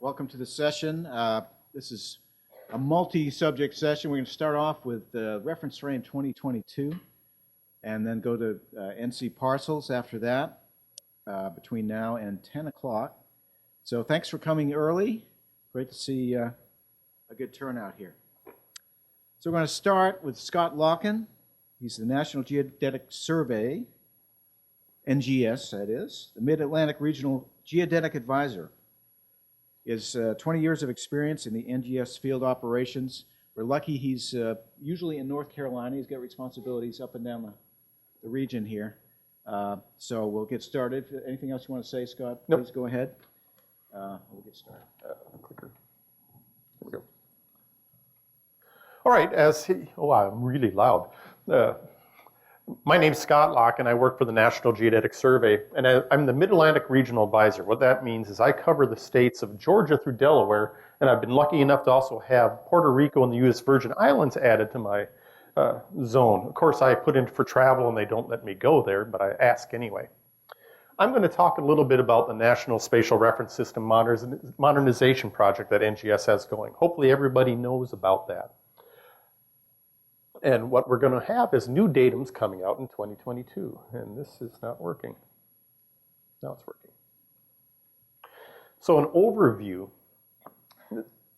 Welcome to the session. This is a multi-subject session. We're going to start off with reference frame 2022 and then go to NC parcels after that between now and 10 o'clock. So thanks for coming early. Great to see a good turnout here. So we're going to start with Scott Locken. He's the National Geodetic Survey, NGS that is, the Mid-Atlantic Regional Geodetic Advisor. He has 20 years of experience in the NGS field operations. We're lucky he's usually in North Carolina. He's got responsibilities up and down the region here. So we'll get started. Anything else you want to say, Scott? Nope. Please go ahead. We'll get started. Clicker. There we go. All right, I'm really loud. My name's Scott Locke, and I work for the National Geodetic Survey, and I'm the Mid-Atlantic Regional Advisor. What that means is I cover the states of Georgia through Delaware, and I've been lucky enough to also have Puerto Rico and the U.S. Virgin Islands added to my zone. Of course, I put in for travel, and they don't let me go there, but I ask anyway. I'm going to talk a little bit about the National Spatial Reference System modernization project that NGS has going. Hopefully everybody knows about that. And what we're going to have is new datums coming out in 2022. And this is not working. Now it's working. So an overview.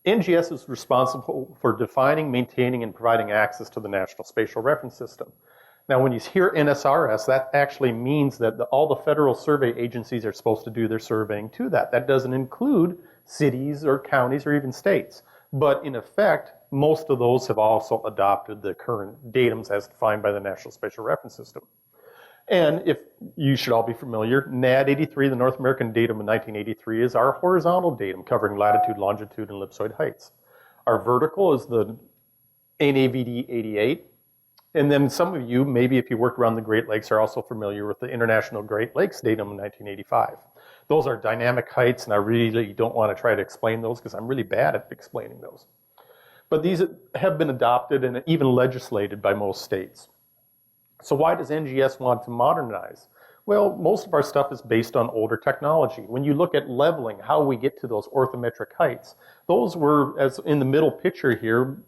NGS is responsible for defining, maintaining, and providing access to the National Spatial Reference System. Now when you hear NSRS, that actually means that all the federal survey agencies are supposed to do their surveying to that. That doesn't include cities or counties or even states. But in effect, most of those have also adopted the current datums as defined by the National Spatial Reference System. And if you should all be familiar, NAD 83, the North American datum in 1983, is our horizontal datum covering latitude, longitude, and ellipsoid heights. Our vertical is the NAVD 88. And then some of you, maybe if you work around the Great Lakes, are also familiar with the International Great Lakes datum in 1985. Those are dynamic heights, and I really don't want to try to explain those because I'm really bad at explaining those. But these have been adopted and even legislated by most states. So why does NGS want to modernize? Well, most of our stuff is based on older technology. When you look at leveling, how we get to those orthometric heights, those were, as in the middle picture here,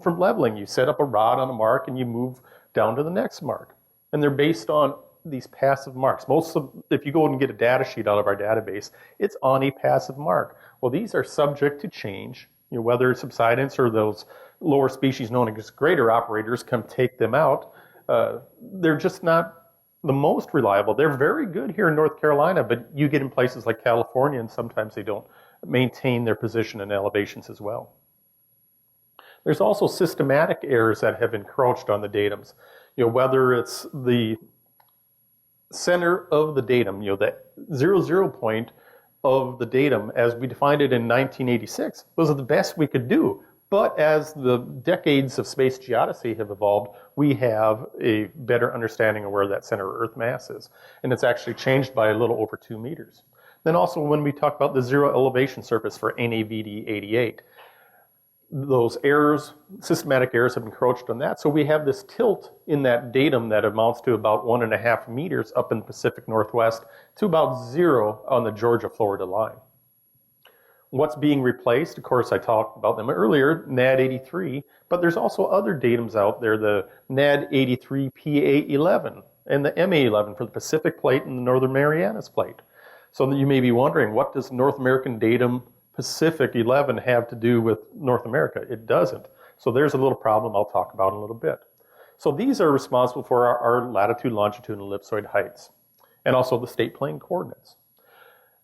from leveling. You set up a rod on a mark and you move down to the next mark. And they're based on these passive marks. If you go and get a data sheet out of our database, it's on a passive mark. Well, these are subject to change. Whether subsidence or those lower species known as greater operators come take them out, they're just not the most reliable. They're very good here in North Carolina, but you get in places like California and sometimes they don't maintain their position and elevations as well. There's also systematic errors that have encroached on the datums. Whether it's the center of the datum, the 00 point of the datum as we defined it in 1986, those are the best we could do. But as the decades of space geodesy have evolved, we have a better understanding of where that center of Earth mass is. And it's actually changed by a little over 2 meters. Then also when we talk about the zero elevation surface for NAVD 88, those errors, systematic errors have encroached on that. So we have this tilt in that datum that amounts to about 1.5 meters up in the Pacific Northwest to about 0 on the Georgia-Florida line. What's being replaced? Of course, I talked about them earlier, NAD 83, but there's also other datums out there, the NAD 83 PA11 and the MA11 for the Pacific Plate and the Northern Marianas Plate. So you may be wondering, what does North American datum Pacific 11 have to do with North America? It doesn't. So there's a little problem I'll talk about in a little bit. So these are responsible for our latitude, longitude, and ellipsoid heights, and also the state plane coordinates.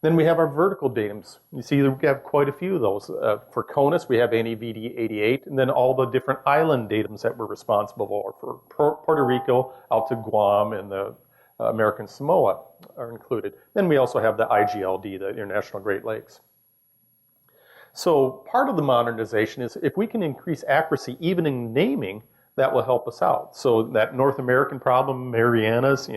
Then we have our vertical datums. You see we have quite a few of those. For CONUS, we have NAVD 88, and then all the different island datums that we're responsible for Puerto Rico out to Guam and the American Samoa are included. Then we also have the IGLD, the International Great Lakes. So part of the modernization is if we can increase accuracy even in naming, that will help us out. So that North American problem, Marianas,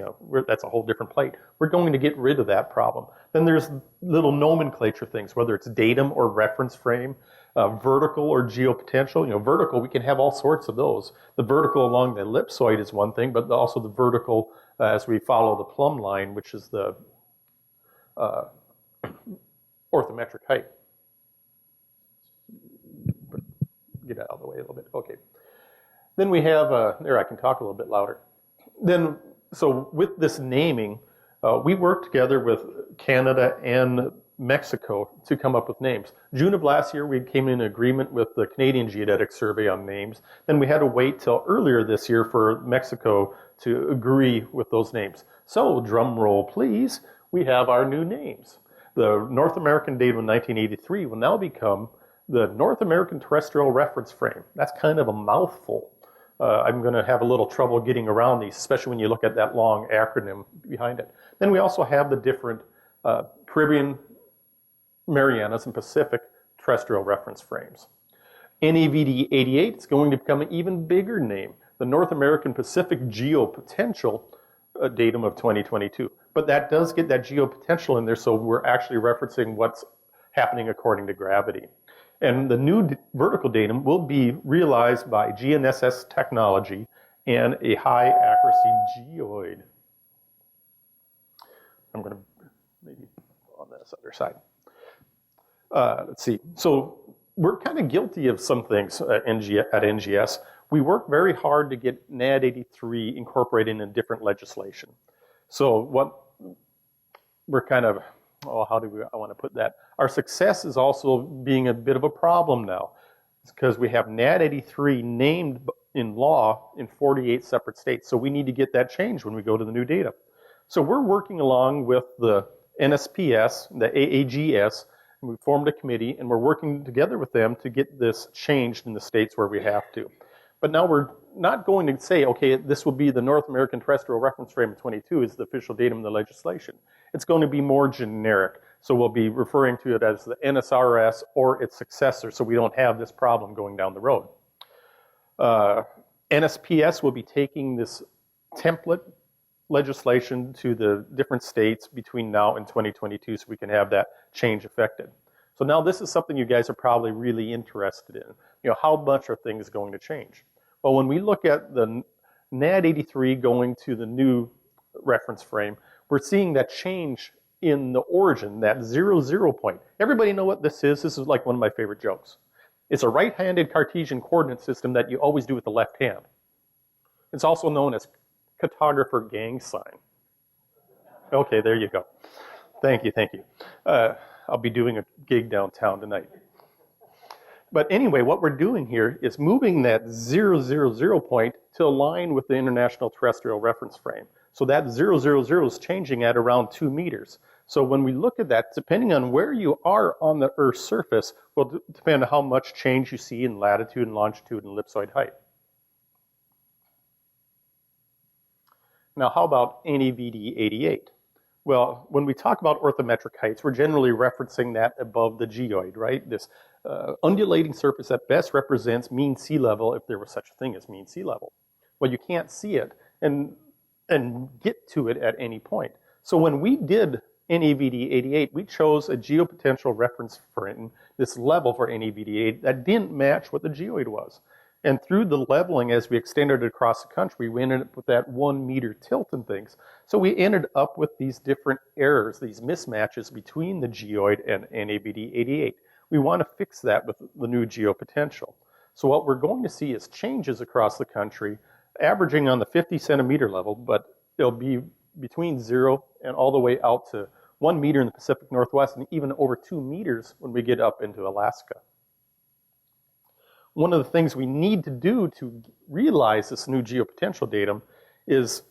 that's a whole different plate. We're going to get rid of that problem. Then there's little nomenclature things, whether it's datum or reference frame, vertical or geopotential. Vertical, we can have all sorts of those. The vertical along the ellipsoid is one thing, but also the vertical as we follow the plumb line, which is the orthometric height. get out of the way a little bit. Okay. Then we have, there, I can talk a little bit louder. Then, so with this naming, we worked together with Canada and Mexico to come up with names. June of last year, we came in agreement with the Canadian Geodetic Survey on names. Then we had to wait till earlier this year for Mexico to agree with those names. So, drum roll please, we have our new names. The North American Datum 1983 will now become the North American Terrestrial Reference Frame. That's kind of a mouthful. I'm going to have a little trouble getting around these, especially when you look at that long acronym behind it. Then we also have the different Caribbean, Marianas, and Pacific terrestrial reference frames. NAVD 88 is going to become an even bigger name, the North American Pacific Geopotential datum of 2022. But that does get that geopotential in there, so we're actually referencing what's happening according to gravity. And the new vertical datum will be realized by GNSS technology and a high accuracy geoid. I'm going to maybe on this other side. Let's see. So we're kind of guilty of some things at NGS. We work very hard to get NAD 83 incorporated in different legislation. So what we're kind of, how do I want to put that? Our success is also being a bit of a problem now. It's because we have NAD 83 named in law in 48 separate states. So we need to get that changed when we go to the new data. So we're working along with the NSPS, the AAGS, and we formed a committee, and we're working together with them to get this changed in the states where we have to. But now we're not going to say, okay, this will be the North American Terrestrial Reference Frame of 22 is the official datum in the legislation. It's going to be more generic. So we'll be referring to it as the NSRS or its successor, so we don't have this problem going down the road. NSPS will be taking this template legislation to the different states between now and 2022 so we can have that change effected. So now this is something you guys are probably really interested in. You know, how much are things going to change? Well, when we look at the NAD 83 going to the new reference frame, we're seeing that change in the origin, that 0 point. Everybody know what this is? This is like one of my favorite jokes. It's a right-handed Cartesian coordinate system that you always do with the left hand. It's also known as cartographer gang sign. Okay, there you go. Thank you, thank you. I'll be doing a gig downtown tonight. But anyway, what we're doing here is moving that 0 point to align with the International Terrestrial Reference Frame. So that 0 is changing at around 2 meters. So when we look at that, depending on where you are on the Earth's surface, will depend on how much change you see in latitude and longitude and ellipsoid height. Now, how about NAVD 88? Well, when we talk about orthometric heights, we're generally referencing that above the geoid, right? This undulating surface that best represents mean sea level, if there was such a thing as mean sea level. Well, you can't see it and get to it at any point. So when we did NAVD 88, we chose a geopotential reference frame, this level for NAVD 88, that didn't match what the geoid was. And through the leveling, as we extended it across the country, we ended up with that 1 meter tilt and things. So we ended up with these different errors, these mismatches between the geoid and NAVD 88. We want to fix that with the new geopotential. So what we're going to see is changes across the country, averaging on the 50 centimeter level, but it'll be between 0 and all the way out to 1 meter in the Pacific Northwest, and even over 2 meters when we get up into Alaska. One of the things we need to do to realize this new geopotential datum is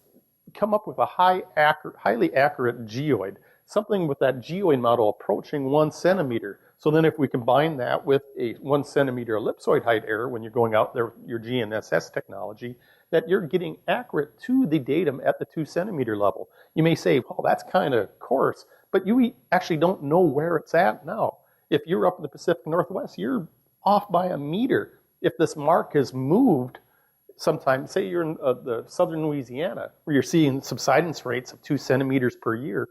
come up with a highly accurate geoid, something with that geoid model approaching 1 centimeter. So then if we combine that with a 1 centimeter ellipsoid height error when you're going out there with your GNSS technology, that you're getting accurate to the datum at the 2 centimeter level. You may say, well, that's kind of coarse, but you actually don't know where it's at now. If you're up in the Pacific Northwest, you're off by 1 meter. If this mark has moved, sometimes, say you're in the southern Louisiana, where you're seeing subsidence rates of 2 centimeters per year,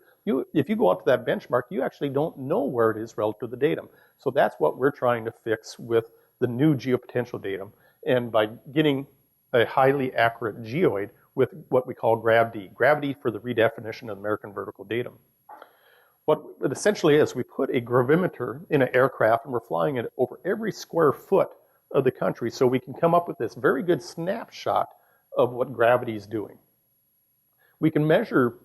if you go out to that benchmark, you actually don't know where it is relative to the datum. So that's what we're trying to fix with the new geopotential datum, and by getting a highly accurate geoid with what we call GravD for the redefinition of the American vertical datum. What it essentially is, we put a gravimeter in an aircraft and we're flying it over every square foot of the country, so we can come up with this very good snapshot of what gravity is doing. We can measure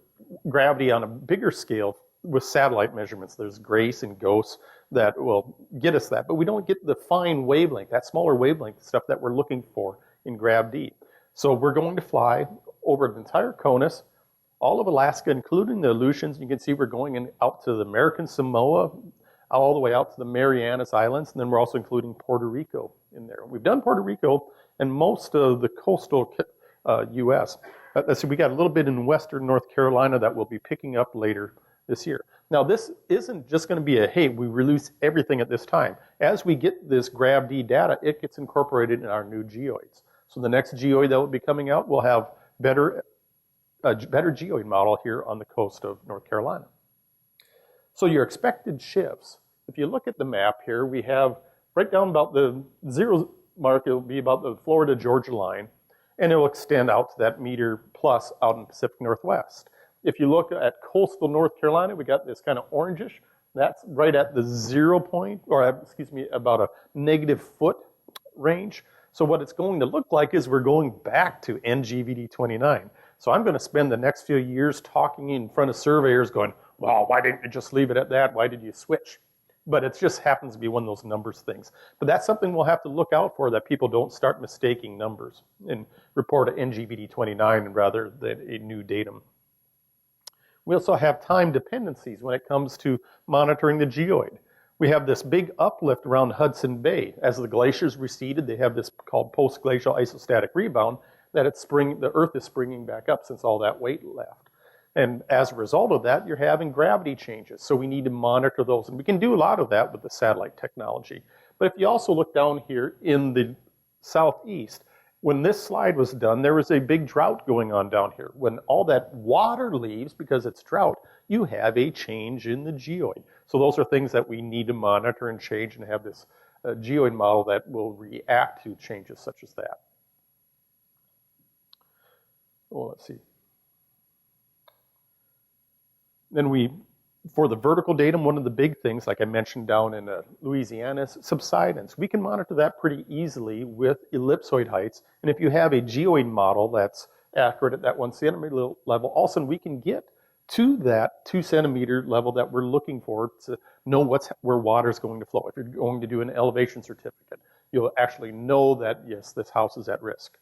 gravity on a bigger scale with satellite measurements. There's GRACE and GOES that will get us that, but we don't get the fine wavelength, that smaller wavelength stuff that we're looking for in GravD. So we're going to fly over the entire CONUS, all of Alaska, including the Aleutians. You can see we're going out to the American Samoa, all the way out to the Marianas Islands, and then we're also including Puerto Rico in there. We've done Puerto Rico and most of the coastal U.S. So we got a little bit in western North Carolina that we'll be picking up later this year. Now, this isn't just going to be a, hey, we release everything at this time. As we get this GravD data, it gets incorporated in our new geoids. So the next geoid that will be coming out will have a better geoid model here on the coast of North Carolina. So your expected shifts, if you look at the map here, we have right down about the 0 mark, it'll be about the Florida-Georgia line, and it'll extend out to that meter plus out in the Pacific Northwest. If you look at coastal North Carolina, we got this kind of orangish. That's right at the 0 point, or excuse me, about a -foot range. So what it's going to look like is we're going back to NGVD 29. So I'm going to spend the next few years talking in front of surveyors going, well, why didn't you just leave it at that? Why did you switch? But it just happens to be one of those numbers things. But that's something we'll have to look out for, that people don't start mistaking numbers and report an NGVD 29 rather than a new datum. We also have time dependencies when it comes to monitoring the geoid. We have this big uplift around Hudson Bay. As the glaciers receded, they have this called post-glacial isostatic rebound, that the Earth is springing back up since all that weight left. And as a result of that, you're having gravity changes. So we need to monitor those. And we can do a lot of that with the satellite technology. But if you also look down here in the southeast, when this slide was done, there was a big drought going on down here. When all that water leaves because it's drought, you have a change in the geoid. So those are things that we need to monitor and change and have this geoid model that will react to changes such as that. Well, let's see. Then for the vertical datum, one of the big things, like I mentioned down in Louisiana, is subsidence. We can monitor that pretty easily with ellipsoid heights. And if you have a geoid model that's accurate at that 1 centimeter level, all of a sudden we can get to that 2 centimeter level that we're looking for to know where water is going to flow. If you're going to do an elevation certificate, you'll actually know that, yes, this house is at risk.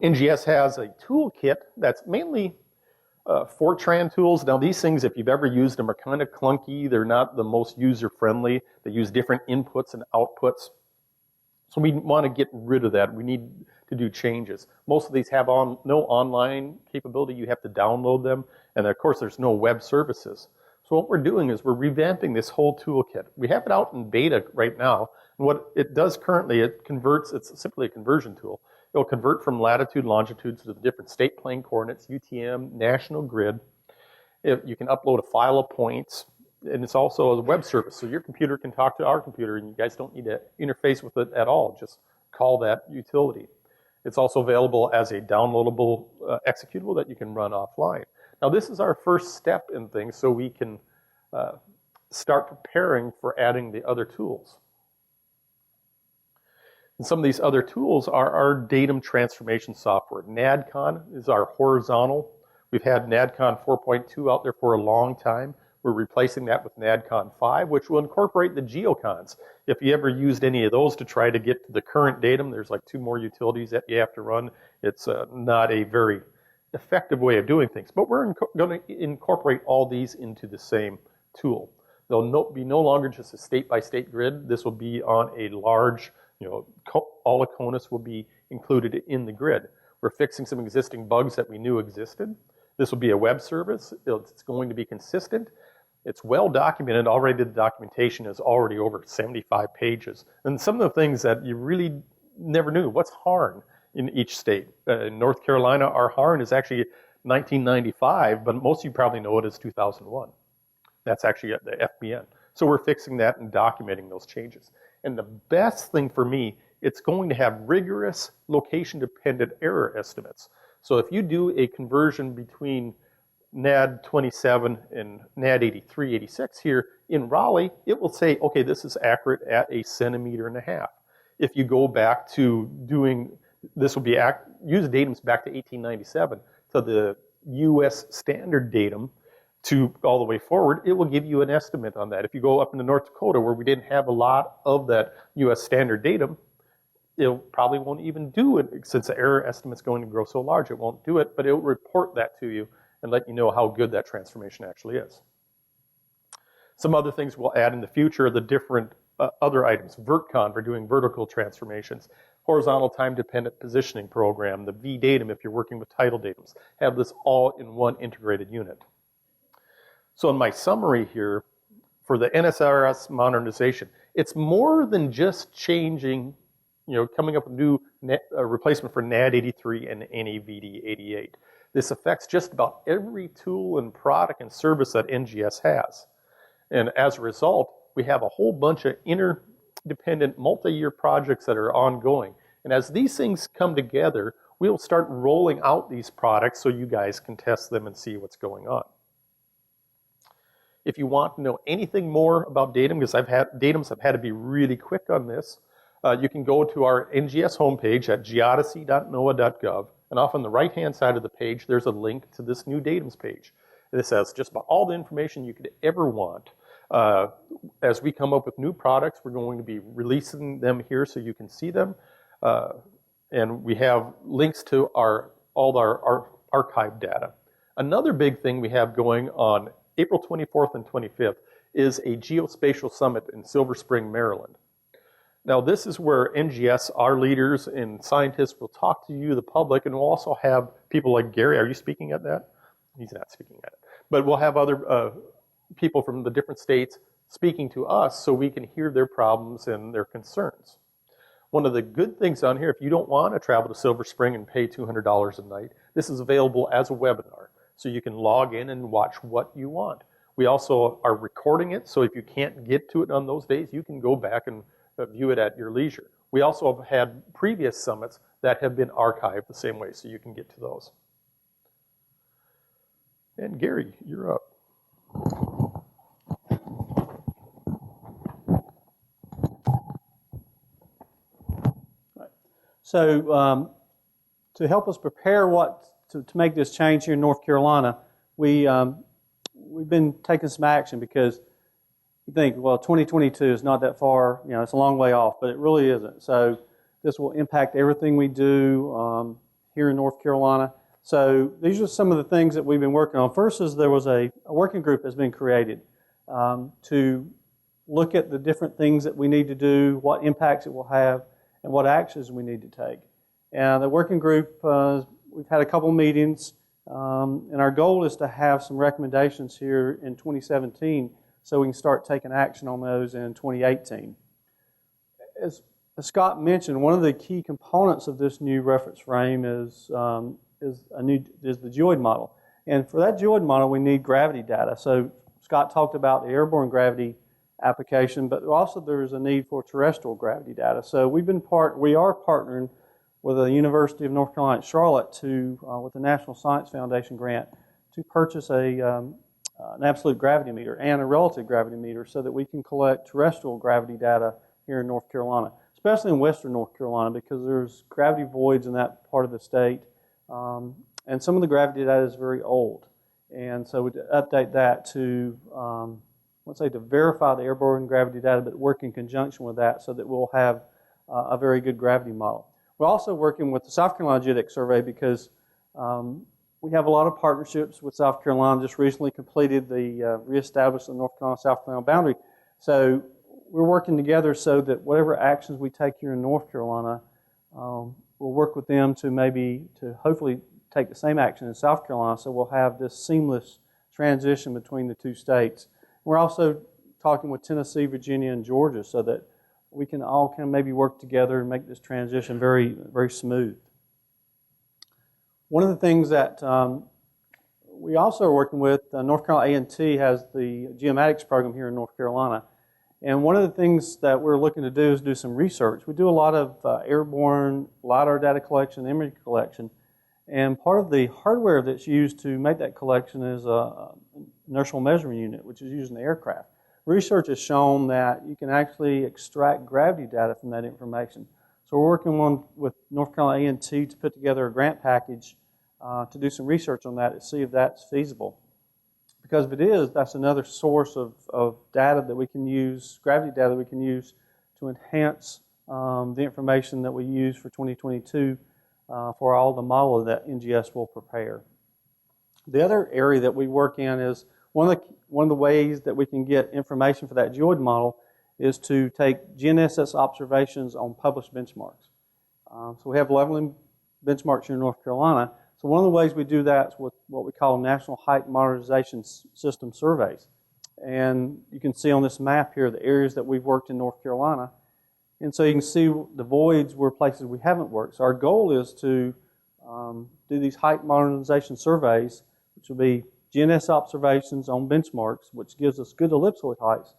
NGS has a toolkit that's mainly Fortran tools. Now these things, if you've ever used them, are kind of clunky. They're not the most user-friendly. They use different inputs and outputs. So we want to get rid of that. We need to do changes. Most of these have no online capability. You have to download them. And of course, there's no web services. So what we're doing is we're revamping this whole toolkit. We have it out in beta right now. And what it does currently, it's simply a conversion tool. It'll convert from latitude, longitude to the different state plane coordinates, UTM, national grid. You can upload a file of points, and it's also a web service. So your computer can talk to our computer, and you guys don't need to interface with it at all. Just call that utility. It's also available as a downloadable executable that you can run offline. Now, this is our first step in things, so we can start preparing for adding the other tools. And some of these other tools are our datum transformation software. NADCON is our horizontal. We've had NADCON 4.2 out there for a long time. We're replacing that with NADCON 5, which will incorporate the geocons. If you ever used any of those to try to get to the current datum, there's like 2 more utilities that you have to run. It's not a very effective way of doing things. But we're going to incorporate all these into the same tool. They'll be no longer just a state-by-state grid. This will be on a large, all of CONUS will be included in the grid. We're fixing some existing bugs that we knew existed. This will be a web service. It's going to be consistent. It's well documented. Already the documentation is already over 75 pages. And some of the things that you really never knew. What's HARN in each state? In North Carolina, our HARN is actually 1995, but most of you probably know it as 2001. That's actually at the FBN. So we're fixing that and documenting those changes. And the best thing for me, it's going to have rigorous location-dependent error estimates. So if you do a conversion between NAD 27 and NAD 83, 86 here in Raleigh, it will say, okay, this is accurate at 1.5 centimeters. if you go back to doing, this will be, use datums back to 1897, to the US standard datum to all the way forward, it will give you an estimate on that. If you go up into North Dakota where we didn't have a lot of that US standard datum, it probably won't even do it, since the error estimate's going to grow so large, it won't do it, but it will report that to you and let you know how good that transformation actually is. Some other things we'll add in the future are the different other items. VertCon for doing vertical transformations. Horizontal time-dependent positioning program, the VDatum if you're working with title datums. Have this all in one integrated unit. So in my summary here, for the NSRS modernization, it's more than just changing, coming up with new replacement for NAD83 and NAVD88. This affects just about every tool and product and service that NGS has. And as a result, we have a whole bunch of interdependent multi-year projects that are ongoing. And as these things come together, we'll start rolling out these products so you guys can test them and see what's going on. If you want to know anything more about Datum, because I've had to be really quick on this, you can go to our NGS homepage at geodesy.noaa.gov, and off on the right-hand side of the page, there's a link to this new Datums page. This has just about all the information you could ever want. As we come up with new products, we're going to be releasing them here so you can see them. And we have links to all our archive data. Another big thing we have going on April 24th and 25th is a Geospatial Summit in Silver Spring, Maryland. Now this is where NGS, our leaders and scientists will talk to you, the public, and we'll also have people like Gary. Are you speaking at that? He's not speaking at it. But we'll have other people from the different states speaking to us so we can hear their problems and their concerns. One of the good things on here, if you don't want to travel to Silver Spring and pay $200 a night, this is available as a webinar. So you can log in and watch what you want. We also are recording it, so if you can't get to it on those days, you can go back and view it at your leisure. We also have had previous summits that have been archived the same way, so you can get to those. And Gary, you're up. So to help us prepare to make this change here in North Carolina, we've been taking some action because you think, well, 2022 is not that far, it's a long way off, but it really isn't. So this will impact everything we do here in North Carolina. So these are some of the things that we've been working on. First is there was a working group that's been created to look at the different things that we need to do, what impacts it will have, and what actions we need to take. And the working group, we've had a couple meetings, and our goal is to have some recommendations here in 2017 so we can start taking action on those in 2018. As Scott mentioned, one of the key components of this new reference frame is the geoid model. And for that geoid model, we need gravity data. So Scott talked about the airborne gravity application, but also there's a need for terrestrial gravity data. So we are partnering with the University of North Carolina at Charlotte with the National Science Foundation grant to purchase an absolute gravity meter and a relative gravity meter so that we can collect terrestrial gravity data here in North Carolina, especially in western North Carolina because there's gravity voids in that part of the state. And some of the gravity data is very old. And so we update that to, to verify the airborne gravity data, but work in conjunction with that so that we'll have a very good gravity model. We're also working with the South Carolina Geodetic Survey because we have a lot of partnerships with South Carolina. Just recently completed the reestablished the North Carolina-South Carolina boundary. So we're working together so that whatever actions we take here in North Carolina, we'll work with them to hopefully take the same action in South Carolina so we'll have this seamless transition between the two states. We're also talking with Tennessee, Virginia, and Georgia so that we can all kind of maybe work together and make this transition very, very smooth. One of the things that we also are working with, North Carolina A&T has the Geomatics Program here in North Carolina. And one of the things that we're looking to do is do some research. We do a lot of airborne LiDAR data collection, image collection. And part of the hardware that's used to make that collection is an inertial measurement unit, which is used in the aircraft. research has shown that you can actually extract gravity data from that information. So we're working on with North Carolina A&T to put together a grant package to do some research on that to see if that's feasible. Because if it is, that's another source of data that we can use, gravity data that we can use to enhance the information that we use for 2022 for all the model that NGS will prepare. The other area that we work in is one of the ways that we can get information for that geoid model is to take GNSS observations on published benchmarks. So we have leveling benchmarks here in North Carolina. So one of the ways we do that is with what we call National Height Modernization System surveys. And you can see on this map here the areas that we've worked in North Carolina. And so you can see the voids where places we haven't worked. So our goal is to do these height modernization surveys, which will be GNSS observations on benchmarks, which gives us good ellipsoid heights.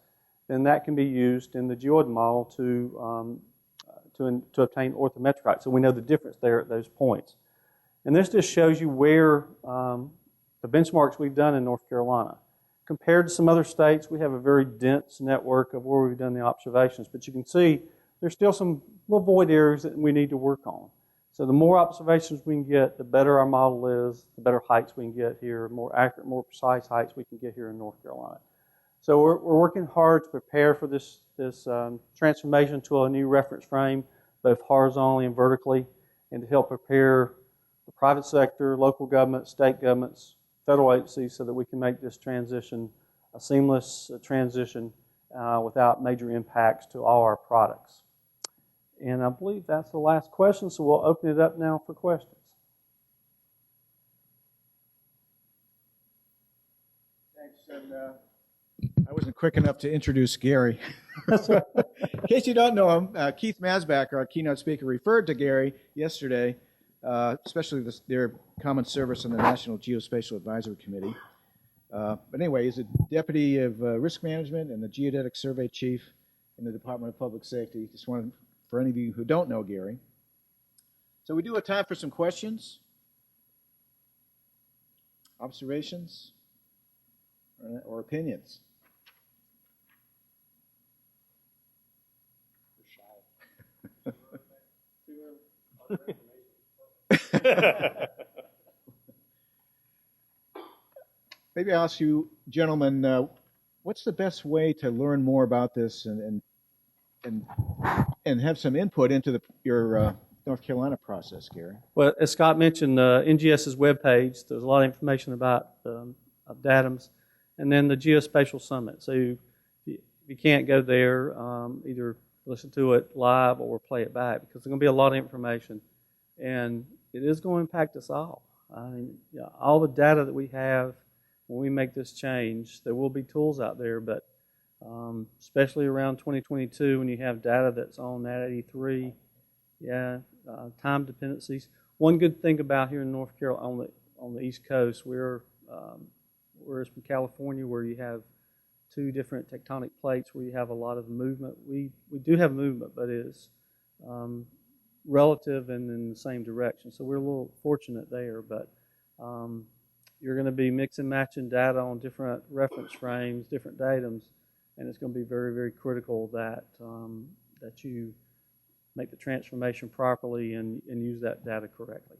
Then that can be used in the geoid model to obtain orthometric height. So we know the difference there at those points. And this just shows you where the benchmarks we've done in North Carolina. Compared to some other states, we have a very dense network of where we've done the observations. But you can see there's still some little void areas that we need to work on. So the more observations we can get, the better our model is, the better heights we can get here, more accurate, more precise heights we can get here in North Carolina. So we're working hard to prepare for this transformation to a new reference frame, both horizontally and vertically, and to help prepare the private sector, local governments, state governments, federal agencies so that we can make this transition a seamless transition without major impacts to all our products. And I believe that's the last question, so we'll open it up now for questions. Thanks. And I wasn't quick enough to introduce Gary. In case you don't know him, Keith Masbach, our keynote speaker, referred to Gary yesterday, especially their common service on the National Geospatial Advisory Committee. But anyway, he's a deputy of risk management and the geodetic survey chief in the Department of Public Safety. Just wanted, for any of you who don't know Gary. So we do have time for some questions, observations, or opinions. Maybe I'll ask you, gentlemen, what's the best way to learn more about this and have some input into your North Carolina process, Gary? Well, as Scott mentioned, NGS's webpage, there's a lot of information about Datums, and then the Geospatial Summit. So if you can't go there, either listen to it live or play it back, because there's going to be a lot of information, and it is going to impact us all. I mean, all the data that we have when we make this change, there will be tools out there, but especially around 2022 when you have data that's on that 83, time dependencies. One good thing about here in North Carolina, on the East Coast, whereas from California, where you have two different tectonic plates where you have a lot of movement. We do have movement, but it is relative and in the same direction. So we're a little fortunate there, but you're going to be mix and matching data on different reference frames, different datums, and it's going to be very, very critical that that you make the transformation properly and use that data correctly.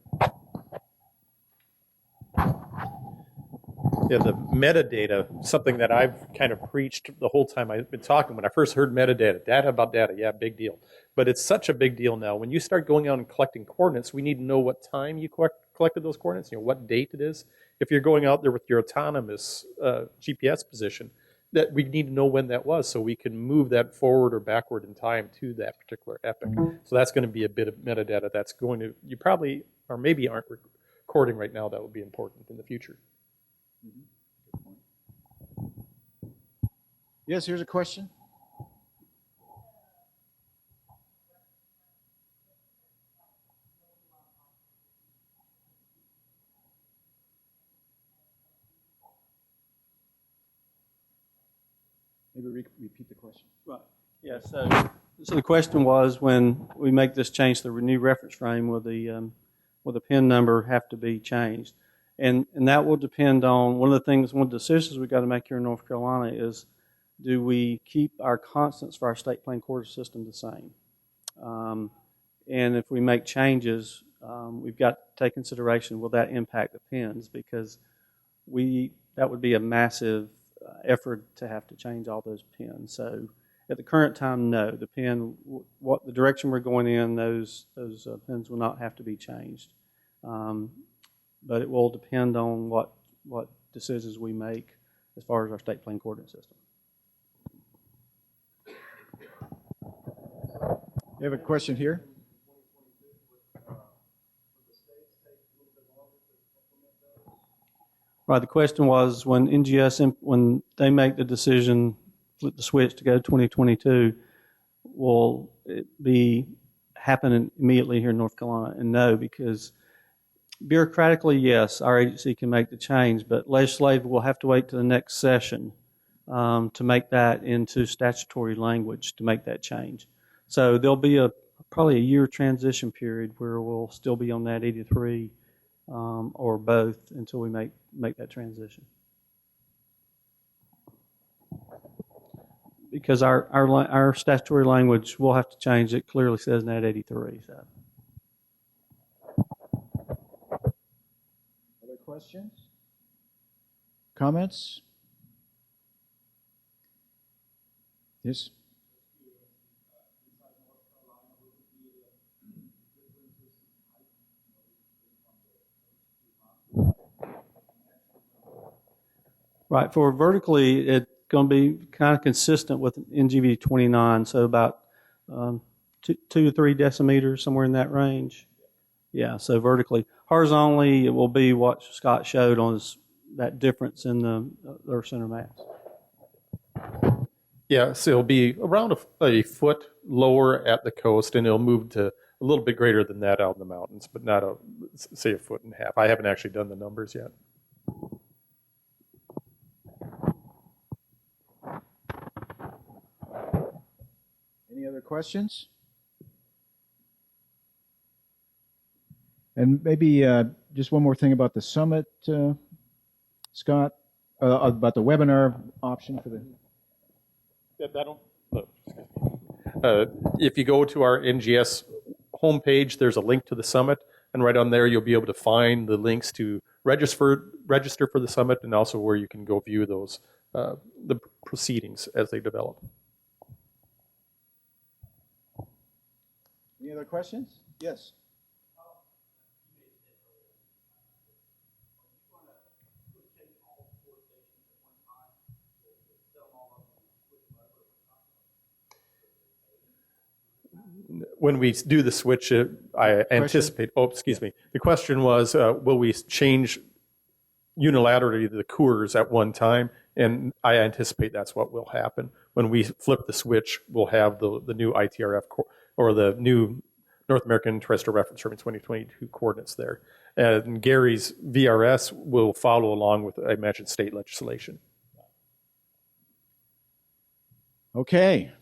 Yeah, the metadata, something that I've kind of preached the whole time I've been talking. When I first heard metadata, data about data, yeah, big deal. But it's such a big deal now. When you start going out and collecting coordinates, we need to know what time you collected those coordinates, what date it is. If you're going out there with your autonomous GPS position, that we need to know when that was so we can move that forward or backward in time to that particular epoch. So that's going to be a bit of metadata that's going to, you probably, or maybe aren't recording right now, that will be important in the future. Mm-hmm. Good point. Yes, here's a question. Maybe repeat the question. Right. Yeah. So the question was, when we make this change to the new reference frame, will the PIN number have to be changed? And that will depend on one of the decisions we've got to make here in North Carolina is do we keep our constants for our state plane coordinate system the same? And if we make changes, we've got to take consideration, will that impact the pins? Because that would be a massive effort to have to change all those pins. So at the current time, no. The pin, what the direction we're going in, those pins will not have to be changed. But it will depend on what decisions we make as far as our state plane coordinate system. You have a question here? Right. The question was when NGS, when they make the decision, flip the switch to go to 2022, will it be happening immediately here in North Carolina? And no, because bureaucratically, yes, our agency can make the change, but legislatively we'll have to wait to the next session to make that into statutory language to make that change. So there'll be probably a year transition period where we'll still be on that 83 or both until we make that transition. Because our statutory language will have to change. It clearly says NAT 83. So. Other questions? Comments? Yes? Right. For vertically, it's going to be kind of consistent with NGV 29, so about 2 to 3 decimeters, somewhere in that range. Yeah, so vertically. Horizontally, it will be what Scott showed on that difference in the Earth center mass. Yeah, so it'll be around a foot lower at the coast, and it'll move to a little bit greater than that out in the mountains, but not say a foot and a half. I haven't actually done the numbers yet. Any other questions? And maybe just one more thing about the summit, Scott, about the webinar option for the... If you go to our NGS homepage, there's a link to the summit, and right on there you'll be able to find the links to register for the summit, and also where you can go view those the proceedings as they develop. Any other questions? Yes. When we do the switch, I anticipate, the question was, will we change unilaterally the cours at one time? And I anticipate that's what will happen. When we flip the switch, we'll have the new ITRF or the new North American Terrestrial Reference Frame 2022 coordinates there. And Gary's VRS will follow along with, I mentioned, state legislation. Okay.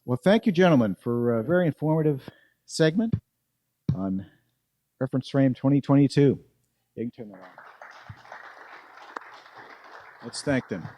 Well, thank you, gentlemen, for a very informative segment on Reference Frame 2022. You can turn that on. Let's thank them.